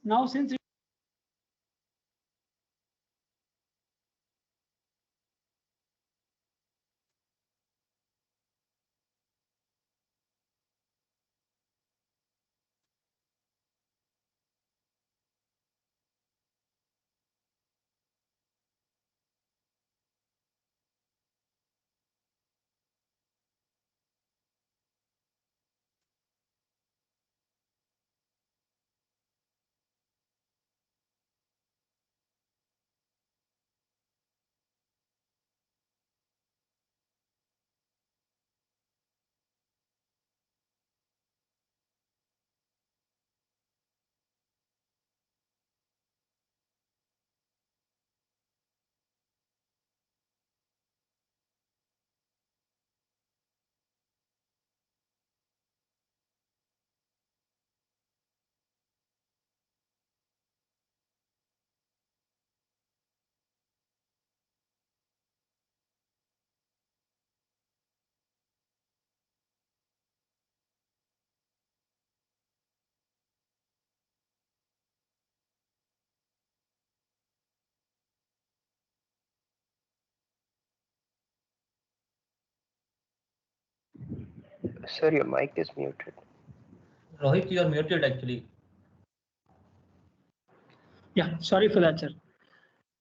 now since Sir, your mic is muted. Rohit, you are muted actually. yeah, sorry for that, sir.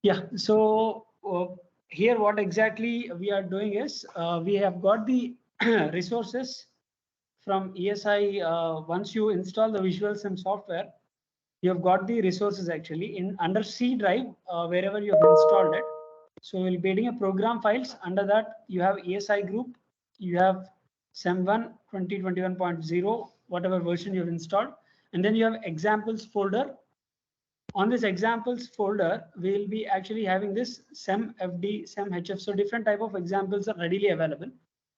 Yeah, so here what exactly we are doing is we have got the resources from ESI. Once you install the Visual Sim software, you have got the resources actually in under C drive wherever you have installed it. So we'll be getting a program files. Under that you have ESI group, you have SEM1 2021.0, whatever version you have installed, and then you have examples folder. On this examples folder, we will be actually having this SEM-FD, SEM-HF. So different type of examples are readily available.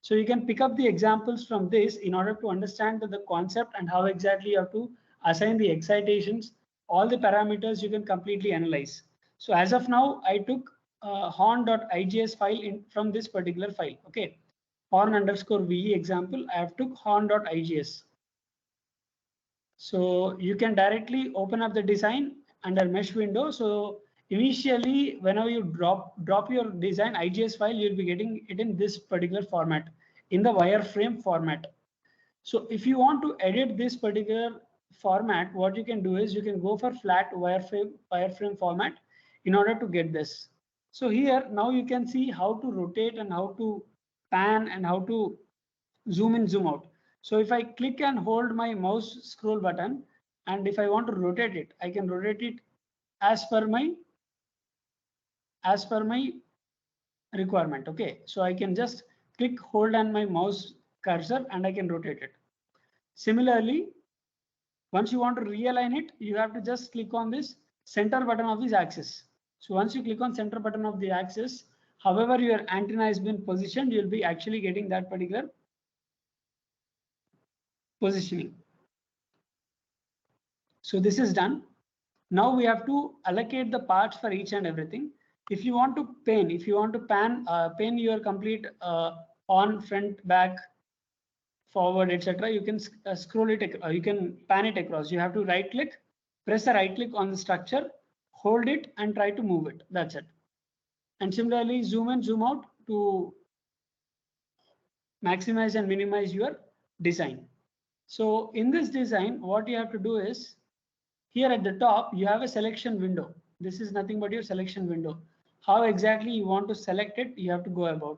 So you can pick up the examples from this in order to understand the concept and how exactly you have to assign the excitations, all the parameters you can completely analyze. So as of now, I took horn.igs file from this particular file. Okay, horn underscore VE example, I have took horn.igs. So you can directly open up the design under mesh window. So initially, whenever you drop your design IGS file, you'll be getting it in this particular format, in the wireframe format. So if you want to edit this particular format, what you can do is you can go for flat wireframe format in order to get this. So here now you can see how to rotate and how to pan and how to zoom in, zoom out. So if I click and hold my mouse scroll button, and if I want to rotate it, I can rotate it as per my requirement. Okay, so I can just click, hold on my mouse cursor, and I can rotate it. Similarly, once you want to realign it, you have to just click on this center button of this axis. So once you click on center button of the axis, however your antenna has been positioned, you'll be actually getting that particular positioning. So this is done. Now we have to allocate the parts for each and everything. If you want to pan, if you want to pan your complete on, front, back, forward, etc., you can scroll it, you can pan it across. You have to right click, press the right click on the structure, hold it and try to move it. That's it. And similarly, zoom in, zoom out to maximize and minimize your design. So in this design, what you have to do is, here at the top, you have a selection window. This is nothing but your selection window. How exactly you want to select it, you have to go about.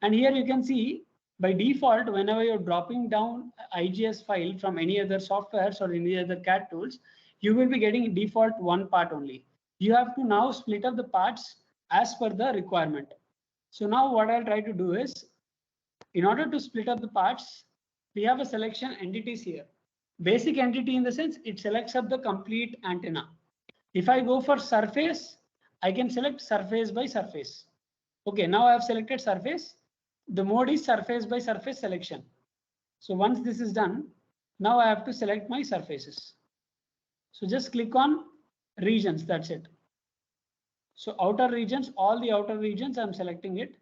And here you can see by default, whenever you're dropping down IGS file from any other softwares or any other CAD tools, you will be getting default one part only. You have to now split up the parts as per the requirement. So now what I'll try to do is, in order to split up the parts, we have a selection entities here. Basic entity in the sense it selects up the complete antenna. If I go for surface, I can select surface by surface. Okay, now I have selected surface. The mode is surface by surface selection. So once this is done, now I have to select my surfaces. So just click on regions, that's it. So outer regions, all the outer regions, I'm selecting it.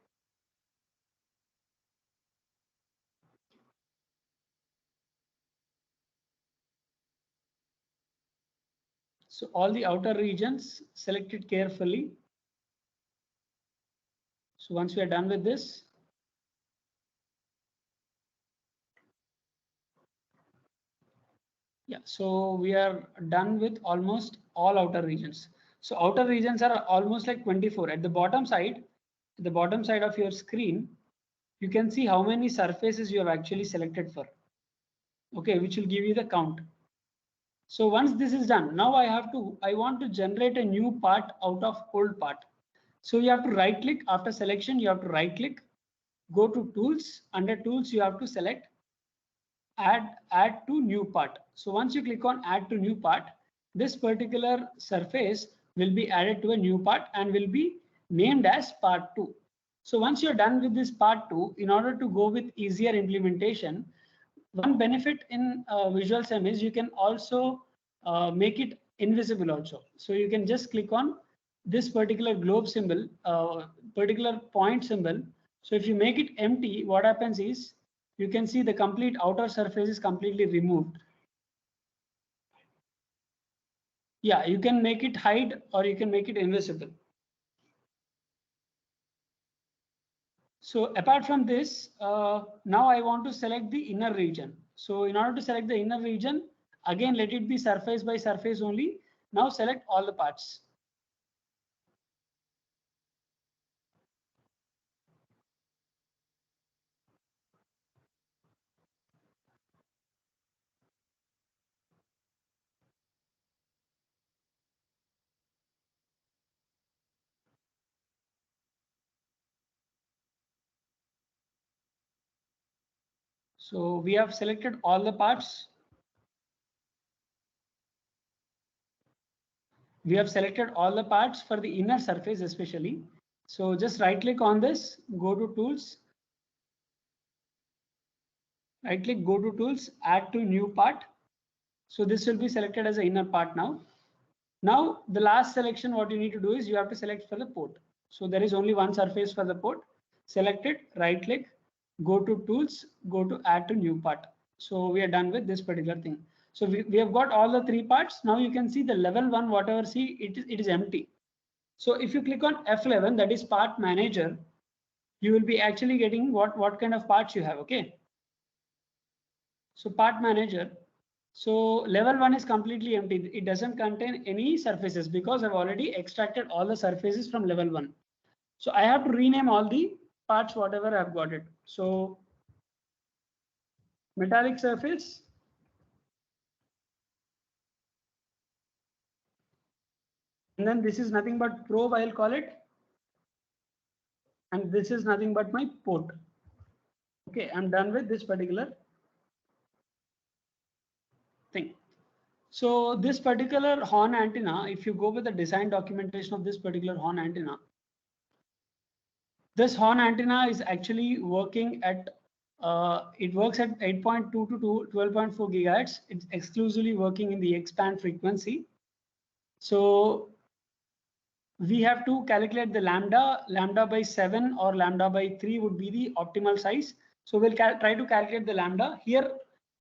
So all the outer regions, select it carefully. So once we are done with this, yeah, so we are done with almost all outer regions. So outer regions are almost like 24. At the bottom side of your screen, you can see how many surfaces you have actually selected for. Okay, which will give you the count. So once this is done, now I want to generate a new part out of old part. So you have to right click after selection, you have to right click, go to tools, under tools, you have to select add to new part. So once you click on add to new part, this particular surface will be added to a new part and will be named as part 2. So once you're done with this part 2, in order to go with easier implementation, one benefit in Visual SEM is you can also make it invisible also. So you can just click on this particular globe symbol, particular point symbol. So if you make it empty, what happens is you can see the complete outer surface is completely removed. Yeah, you can make it hide or you can make it invisible. So apart from this, now I want to select the inner region. So in order to select the inner region, again, let it be surface by surface only. Now select all the parts. So we have selected all the parts. We have selected all the parts for the inner surface especially. So just right click on this, go to tools, right click, go to tools, add to new part. So this will be selected as the inner part now. Now the last selection, what you need to do is you have to select for the port. So there is only one surface for the port. Select it, right click, go to tools, go to add to new part. So we are done with this particular thing. So we have got all the three parts. Now you can see the level 1, whatever, see it is empty. So if you click on F11, that is part manager, you will be actually getting what kind of parts you have. Okay. So part manager. So level 1 is completely empty. It doesn't contain any surfaces because I've already extracted all the surfaces from level 1. So I have to rename all the parts, whatever I've got it. So metallic surface. And then this is nothing but probe, I'll call it. And this is nothing but my port. Okay, I'm done with this particular thing. So this particular horn antenna, if you go with the design documentation of this particular horn antenna, this horn antenna is actually working at, it works at 8.2 to 12.4 gigahertz. It's exclusively working in the X-band frequency. So we have to calculate the lambda by 7 or lambda by 3 would be the optimal size. So we'll try to calculate the lambda. Here,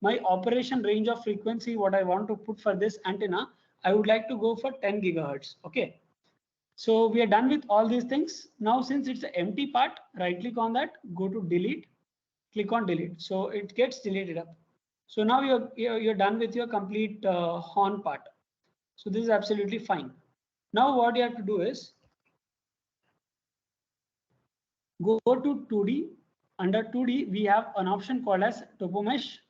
my operation range of frequency, what I want to put for this antenna, I would like to go for 10 gigahertz. Okay. So we are done with all these things. Now, since it's an empty part, right click on that, go to delete, click on delete. So it gets deleted up. So now you're done with your complete horn part. So this is absolutely fine. Now what you have to do is go to 2D. Under 2D, we have an option called as Topo Mesh.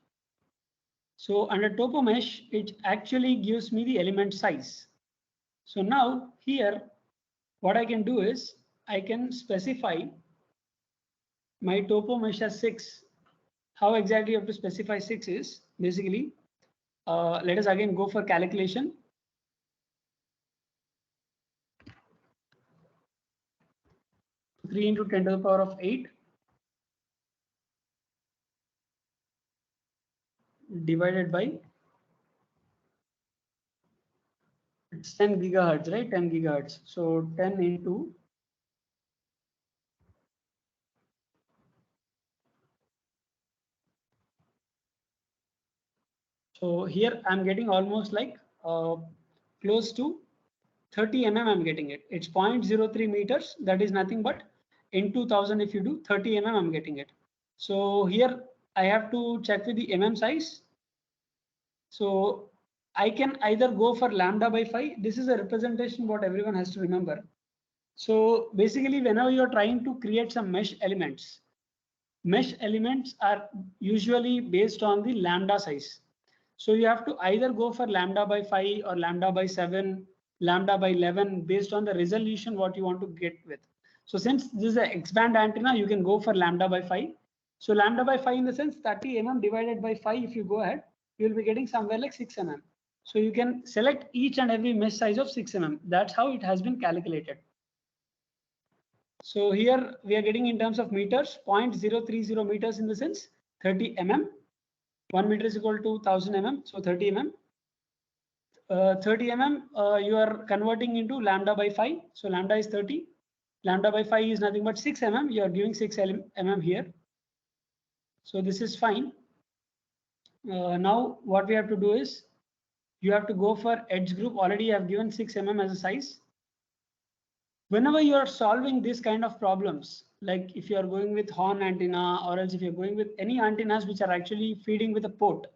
So under Topo Mesh, it actually gives me the element size. So now here, what I can do is I can specify my Topo Mesh as 6. How exactly you have to specify 6 is basically, let us again go for calculation. Three into 10 to the power of 8 divided by, it's 10 gigahertz, right? 10 gigahertz. So 10 into, so here I'm getting almost like close to 30 mm I'm getting it. It's 0.03 meters. That is nothing but in 2000 if you do 30 mm I'm getting it. So here I have to check with the mm size. So I can either go for lambda by 5. This is a representation what everyone has to remember. So basically whenever you're trying to create some mesh elements are usually based on the lambda size. So you have to either go for lambda by 5 or lambda by 7, lambda by 11 based on the resolution what you want to get with. So since this is an X-band antenna, you can go for lambda by 5. So lambda by 5 in the sense 30 mm divided by 5, if you go ahead, you will be getting somewhere like 6 mm. So you can select each and every mesh size of 6 mm. That's how it has been calculated. So here we are getting in terms of meters, 0.030 meters in the sense 30 mm. 1 meter is equal to 1000 mm, so 30 mm. 30 mm you are converting into lambda by 5. So lambda is 30. Lambda by 5 is nothing but 6 mm. You are giving 6 mm here. So this is fine. Now what we have to do is you have to go for edge group. Already I have given 6 mm as a size. Whenever you are solving this kind of problems, like if you are going with horn antenna or else if you're going with any antennas which are actually feeding with a port.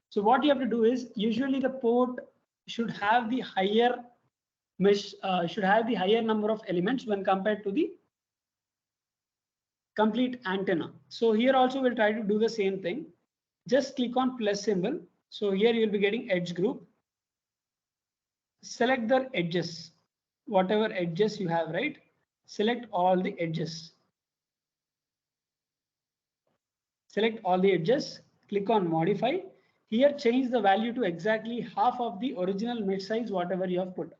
So what you have to do is usually the port should have the higher mesh, should have the higher number of elements when compared to the complete antenna. So here also we'll try to do the same thing. Just click on plus symbol. So here you'll be getting edge group. Select the edges, whatever edges you have, right? Select all the edges. Select all the edges, click on modify. Here change the value to exactly half of the original mesh size, whatever you have put.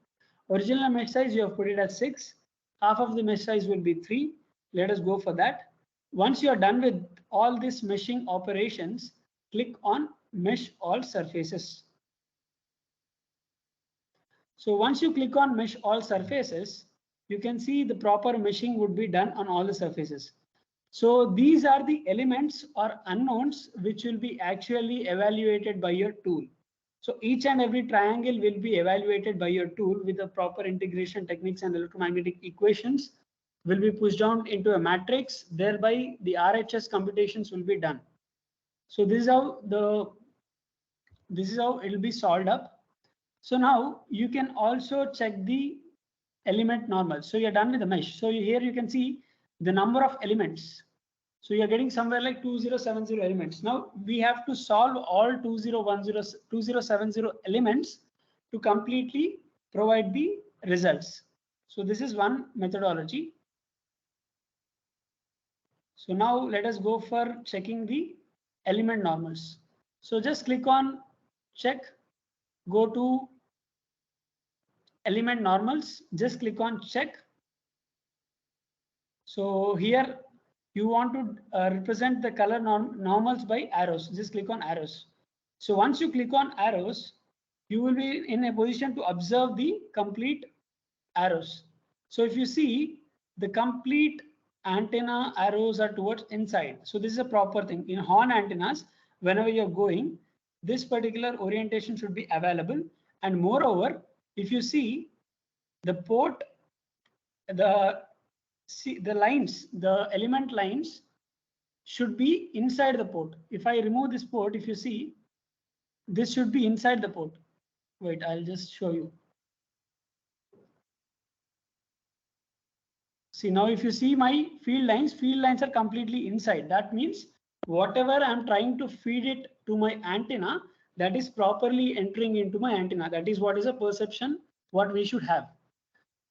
Original mesh size you have put it as 6. Half of the mesh size will be 3. Let us go for that. Once you are done with all these meshing operations, click on mesh all surfaces. So once you click on mesh all surfaces, you can see the proper meshing would be done on all the surfaces. So these are the elements or unknowns which will be actually evaluated by your tool. So each and every triangle will be evaluated by your tool with the proper integration techniques and electromagnetic equations will be pushed down into a matrix. Thereby the RHS computations will be done. So this is how it will be solved up. So now you can also check the element normal. So you're done with the mesh. So here you can see the number of elements. So you're getting somewhere like 2070 elements. Now we have to solve all 2070 elements to completely provide the results. So this is one methodology. So now let us go for checking the element normals. So just click on check, go to element normals, just click on check. So here you want to represent the color normals by arrows. Just click on arrows. So once you click on arrows, you will be in a position to observe the complete arrows. So if you see the complete antenna arrows are towards inside. So this is a proper thing. In horn antennas, whenever you're going, this particular orientation should be available. And moreover, if you see the port, the lines, the element lines should be inside the port. If I remove this port, if you see, this should be inside the port. Wait, I'll just show you. See, now if you see my field lines are completely inside. That means whatever I'm trying to feed it to my antenna, that is properly entering into my antenna. That is what is a perception, what we should have.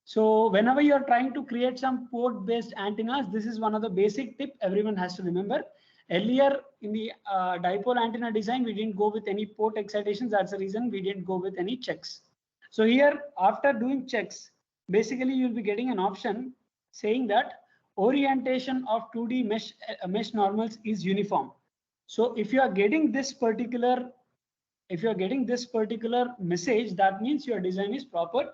So whenever you're trying to create some port based antennas, this is one of the basic tip everyone has to remember. Earlier in the dipole antenna design, we didn't go with any port excitations. That's the reason we didn't go with any checks. So here, after doing checks, basically you'll be getting an option saying that orientation of 2D mesh normals is uniform. So if you are getting this particular message, that means your design is proper.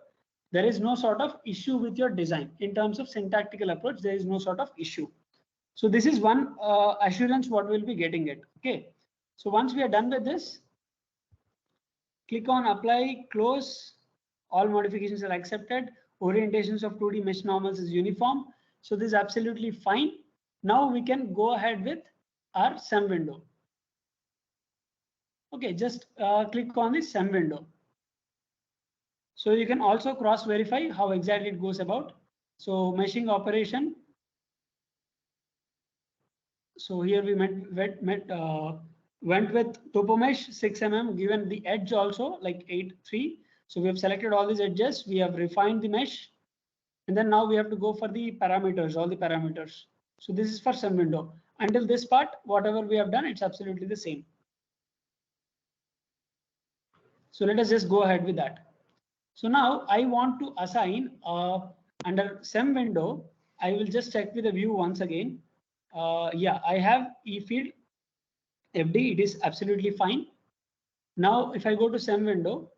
There is no sort of issue with your design. In terms of syntactical approach, there is no sort of issue. So this is one assurance what we'll be getting it. Okay. So once we are done with this, click on apply, close. all modifications are accepted. Orientations of 2D mesh normals is uniform. So this is absolutely fine. Now we can go ahead with our CEM window. Okay, just click on the CEM window. So you can also cross verify how exactly it goes about. So meshing operation. So here we went with Topo Mesh 6 mm, given the edge also like 8.3. So we have selected all these edges. We have refined the mesh. And then now we have to go for the parameters, all the parameters. So this is for CEM window. Until this part, whatever we have done, it's absolutely the same. So let us just go ahead with that. So now I want to assign under CEM window, I will just check with the view once again. Yeah, I have E field FD, it is absolutely fine. Now, if I go to CEM window,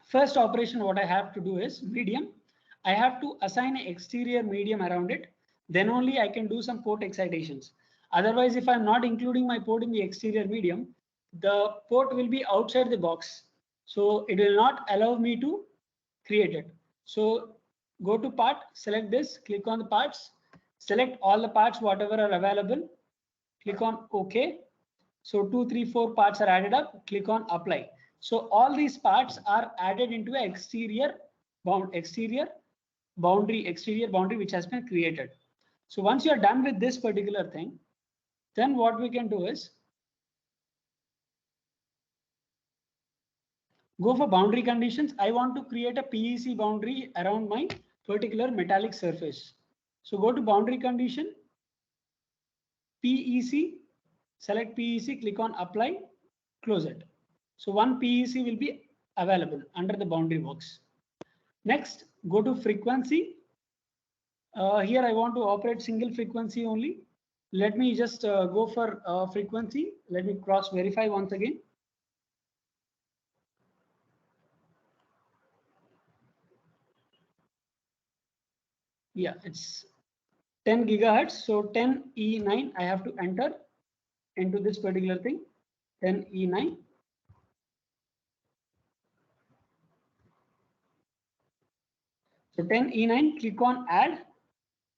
first operation, what I have to do is medium. I have to assign an exterior medium around it. Then only I can do some port excitations. Otherwise, if I'm not including my port in the exterior medium, the port will be outside the box. So it will not allow me to create it. So go to part, select this, click on the parts, select all the parts, whatever are available, click on OK. So 2, 3, 4 parts are added up, click on apply. So all these parts are added into an exterior boundary which has been created. So once you are done with this particular thing, then what we can do is go for boundary conditions. I want to create a PEC boundary around my particular metallic surface. So go to boundary condition, PEC, select PEC, click on apply, close it. So one PEC will be available under the boundary box. Next, go to frequency. Here I want to operate single frequency only. Let me just go for frequency. Let me cross verify once again. Yeah, it's 10 gigahertz. So 10 E9 I have to enter into this particular thing. 10 E9. So 10 E9, click on add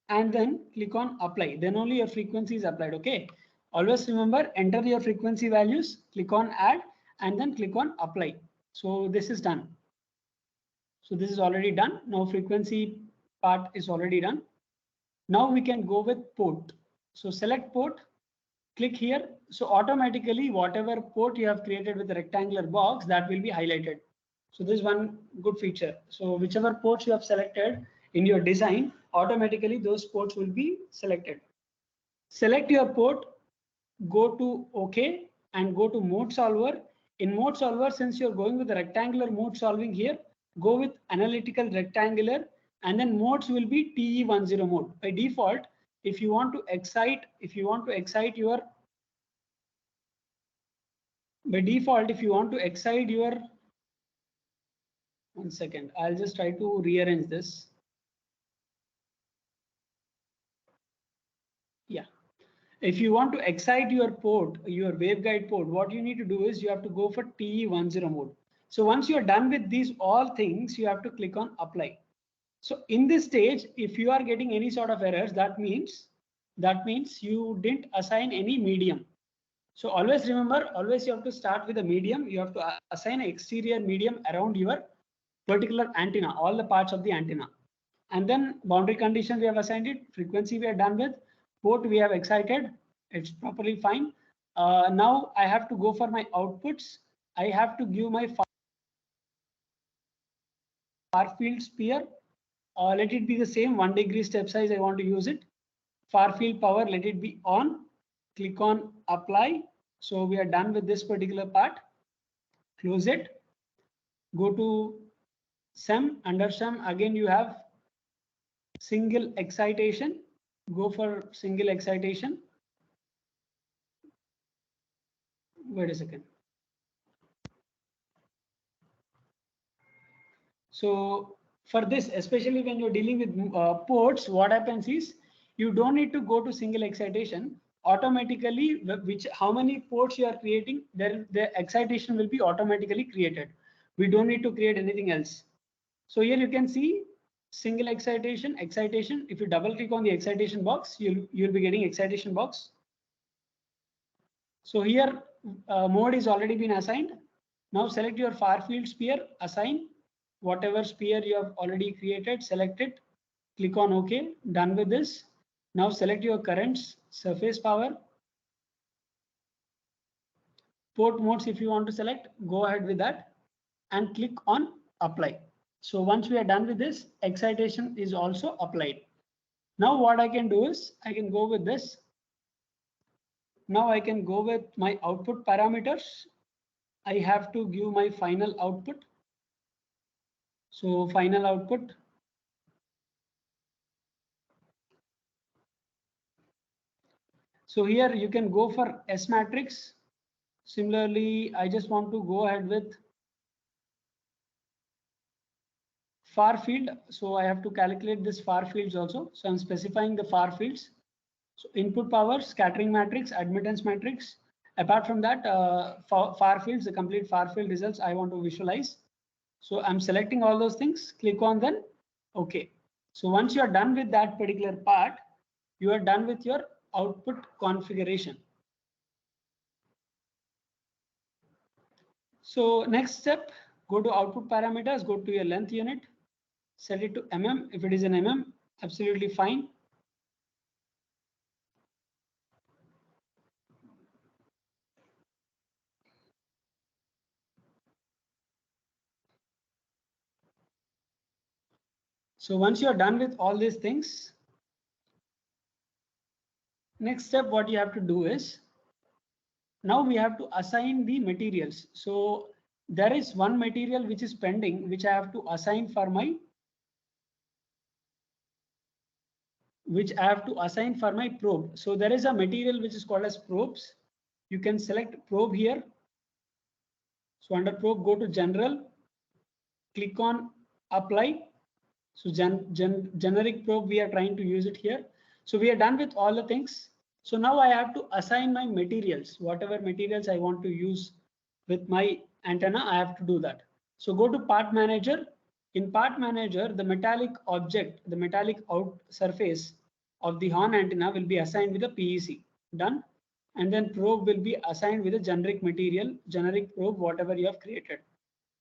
and then click on apply. Then only your frequency is applied. Okay. Always remember, enter your frequency values, click on add and then click on apply. So this is done. So this is already done. Now frequency part is already done. Now we can go with port. So select port, click here. So automatically whatever port you have created with the rectangular box, that will be highlighted. So this is one good feature. So whichever ports you have selected in your design, automatically those ports will be selected. Select your port, go to OK and go to mode solver. In mode solver, since you're going with the rectangular mode solving here, go with analytical rectangular and then modes will be TE10 mode. By default, if you want to excite your one second, I'll just try to rearrange this. Yeah. If you want to excite your port, your waveguide port, what you need to do is you have to go for TE10 mode. So once you are done with these all things, you have to click on apply. So in this stage, if you are getting any sort of errors, that means you didn't assign any medium. So always remember, always you have to start with a medium. You have to assign an exterior medium around your particular antenna, all the parts of the antenna. And then boundary condition we have assigned it, frequency we are done with, port we have excited, it's properly fine. Now I have to go for my outputs. I have to give my far field sphere. Let it be the same 1 degree step size. I want to use it. Far field power, let it be on. Click on apply. So we are done with this particular part. Close it. Go to CEM. Under CEM, again you have single excitation. Go for single excitation. Wait a second. So for this, especially when you're dealing with ports, what happens is you don't need to go to single excitation. automatically how many ports you are creating, the excitation will be automatically created. We don't need to create anything else. So here you can see single excitation. If you double click on the excitation box, you'll be getting excitation box. So here mode is already been assigned. Now select your far field sphere, assign whatever sphere you have already created, select it, click on OK, done with this. Now select your currents, surface power, port modes. If you want to select, go ahead with that and click on apply. So once we are done with this, excitation is also applied. Now what I can do is I can go with this. Now I can go with my output parameters. I have to give my final output. So final output. So here you can go for S matrix. Similarly, I just want to go ahead with far field. So I have to calculate this far fields also. So I'm specifying the far fields. So input power, scattering matrix, admittance matrix. Apart from that, far fields, the complete far field results I want to visualize. So I'm selecting all those things, click on then OK. So once you are done with that particular part, you are done with your output configuration. So next step, go to output parameters, go to your length unit, set it to mm. If it is an mm, absolutely fine. So once you are done with all these things, next step what you have to do is, now we have to assign the materials. So there is one material which is pending, which I have to assign for my probe. So there is a material which is called as probes. You can select probe here. So under probe, go to general, click on apply. So generic probe, we are trying to use it here. So we are done with all the things. So now I have to assign my materials, whatever materials I want to use with my antenna, I have to do that. So go to part manager. In part manager, the metallic object, the metallic out surface of the horn antenna will be assigned with a PEC. Done. And then probe will be assigned with a generic material, generic probe, whatever you have created.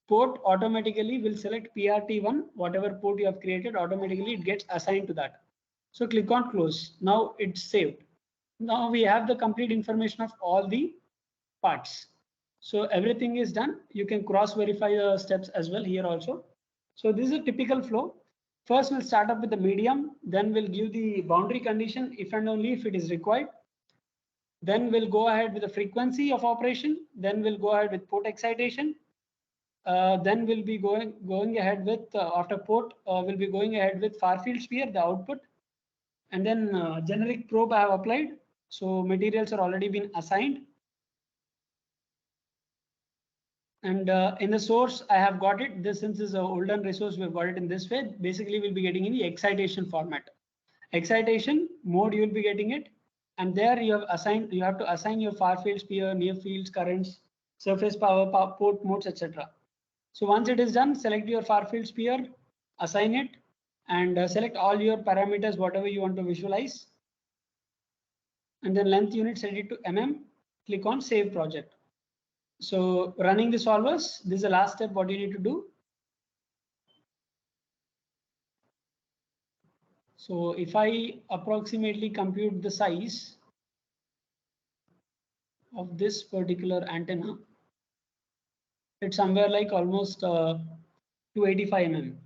Port automatically will select PRT1, whatever port you have created, automatically it gets assigned to that. So click on close. Now it's saved. Now we have the complete information of all the parts. So everything is done. You can cross verify the steps as well here also. So this is a typical flow. First we'll start up with the medium, then we'll give the boundary condition if and only if it is required. Then we'll go ahead with the frequency of operation. Then we'll go ahead with port excitation. Then we'll be going ahead with after port, we'll be going ahead with far field sphere, the output, and then generic probe I have applied. So materials are already been assigned. And in the source, I have got it. This, since is an older resource, we've got it in this way. Basically, we'll be getting in the excitation format. Excitation mode, you will be getting it. And there you have to assign your far field sphere, near fields, currents, surface power, port modes, etc. So once it is done, select your far field sphere, assign it, and select all your parameters, whatever you want to visualize. And then length unit, set it to mm, click on save project. So running the solvers, this is the last step what you need to do. So if I approximately compute the size of this particular antenna, it's somewhere like almost 285 mm.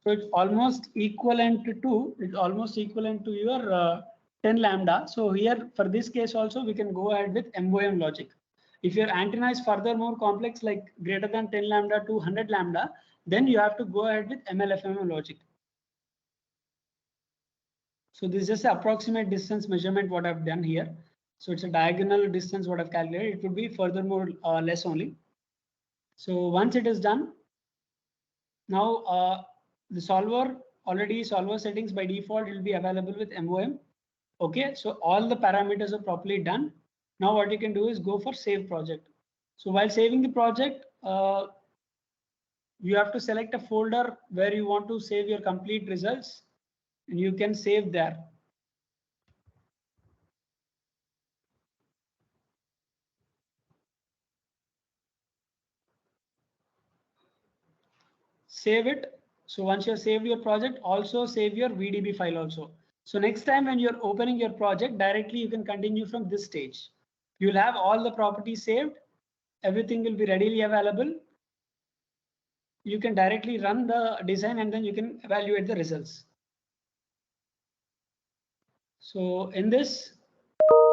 So it's almost equivalent to your 10 lambda. So here for this case also we can go ahead with MOM logic. If your antenna is further more complex, like greater than 10 lambda to 100 lambda, then you have to go ahead with MLFMM logic. So this is just an approximate distance measurement what I've done here. So it's a diagonal distance what I've calculated. It would be furthermore less only. So once it is done, now the solver settings by default will be available with MOM. Okay, so all the parameters are properly done. Now what you can do is go for save project. So while saving the project, you have to select a folder where you want to save your complete results, and you can save there. Save it. So once you have saved your project, also save your VDB file also. So next time when you're opening your project directly, you can continue from this stage. You'll have all the properties saved. Everything will be readily available. You can directly run the design and then you can evaluate the results. So in this,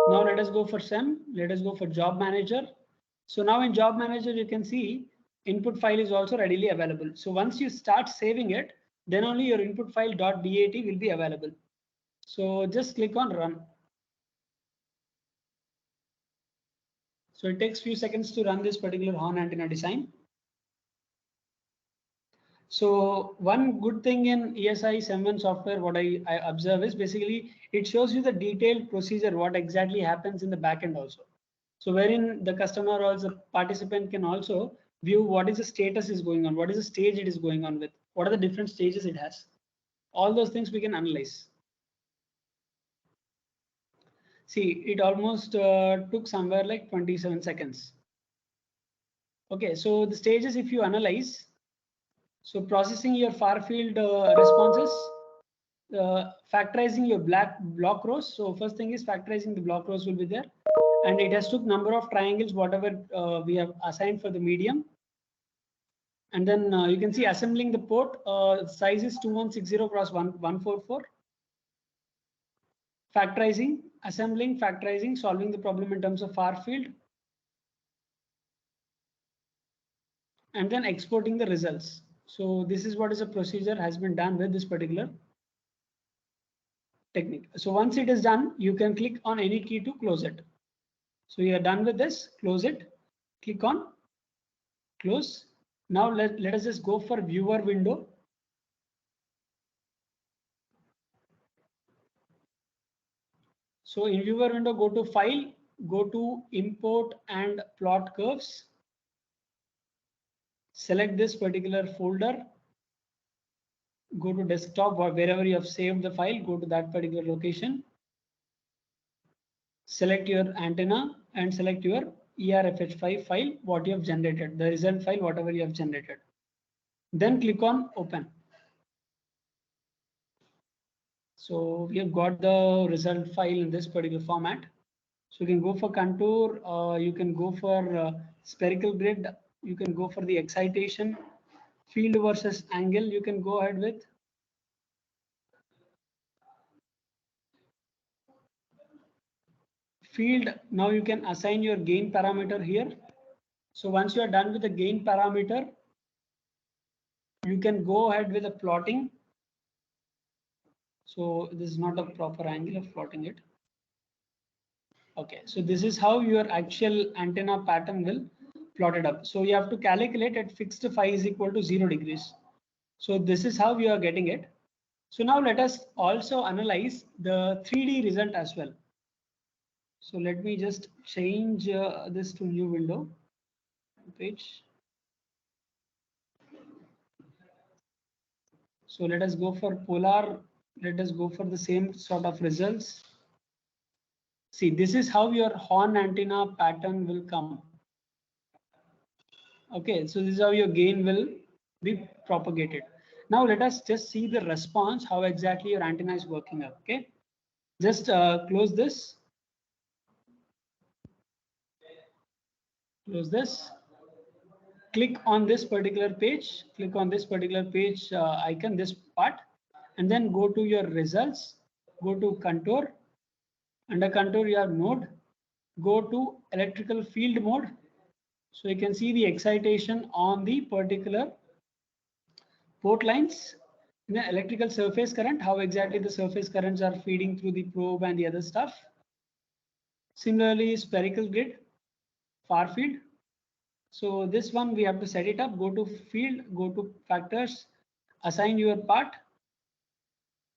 now let us go for CEM. Let us go for job manager. So now in job manager, you can see input file is also readily available. So once you start saving it, then only your input file .dat will be available. So just click on run. So it takes few seconds to run this particular horn antenna design. So one good thing in ESI CEM1 software, what I observe is basically it shows you the detailed procedure, what exactly happens in the backend also. So wherein the customer or the participant can also view what is the status is going on, what is the stage it is going on with, what are the different stages it has. All those things we can analyze. See, it almost took somewhere like 27 seconds. Okay, so the stages, if you analyze, so processing your far field responses, factorizing your block rows. So first thing is factorizing the block rows will be there, and it has took number of triangles whatever we have assigned for the medium. And then you can see assembling the port size is 2160 cross 144. Factorizing, assembling, factorizing, solving the problem in terms of far field, and then exporting the results. So this is what is a procedure has been done with this particular technique. So once it is done, you can click on any key to close it. So you are done with this, close it, click on close. Now let us just go for viewer window. So in viewer window, go to file, go to import and plot curves. Select this particular folder, go to desktop or wherever you have saved the file, go to that particular location. Select your antenna and select your ERFH5 file, what you have generated, the result file, whatever you have generated. Then click on open. So we have got the result file in this particular format. So you can go for contour, you can go for spherical grid, you can go for the excitation, field versus angle, you can go ahead with. Field, now you can assign your gain parameter here. So once you are done with the gain parameter, you can go ahead with the plotting. So this is not a proper angle of plotting it. Okay, so this is how your actual antenna pattern will plot it up. So you have to calculate at fixed phi is equal to 0 degrees. So this is how you are getting it. So now let us also analyze the 3D result as well. So let me just change this to new window page. So let us go for polar. Let us go for the same sort of results. See, this is how your horn antenna pattern will come. Okay, so this is how your gain will be propagated. Now let us just see the response, how exactly your antenna is working up. Okay, just close this. Close this. Click on this particular page. Click on this particular page icon, this part, and then go to your results. Go to contour. Under contour, you have node. Go to electrical field mode. So you can see the excitation on the particular port lines. In the electrical surface current, how exactly the surface currents are feeding through the probe and the other stuff. Similarly, spherical grid, far field. So this one we have to set it up, go to field, go to factors, assign your part.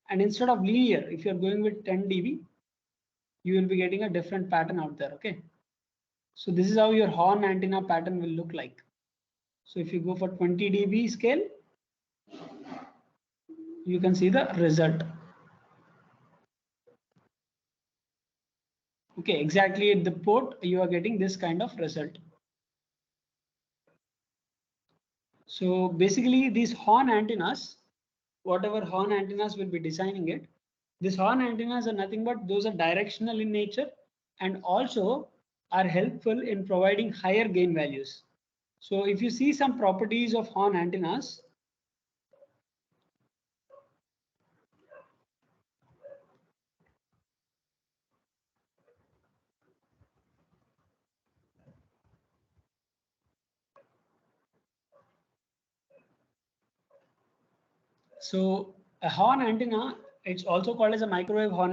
And instead of linear, if you're going with 10 dB, you will be getting a different pattern out there. Okay. So this is how your horn antenna pattern will look like. So if you go for 20 dB scale, you can see the result. Okay, exactly at the port, you are getting this kind of result. So basically these horn antennas, whatever horn antennas will be designing it, these horn antennas are nothing but those are directional in nature and also are helpful in providing higher gain values. So if you see some properties of horn antennas, so a horn antenna, it's also called as a microwave horn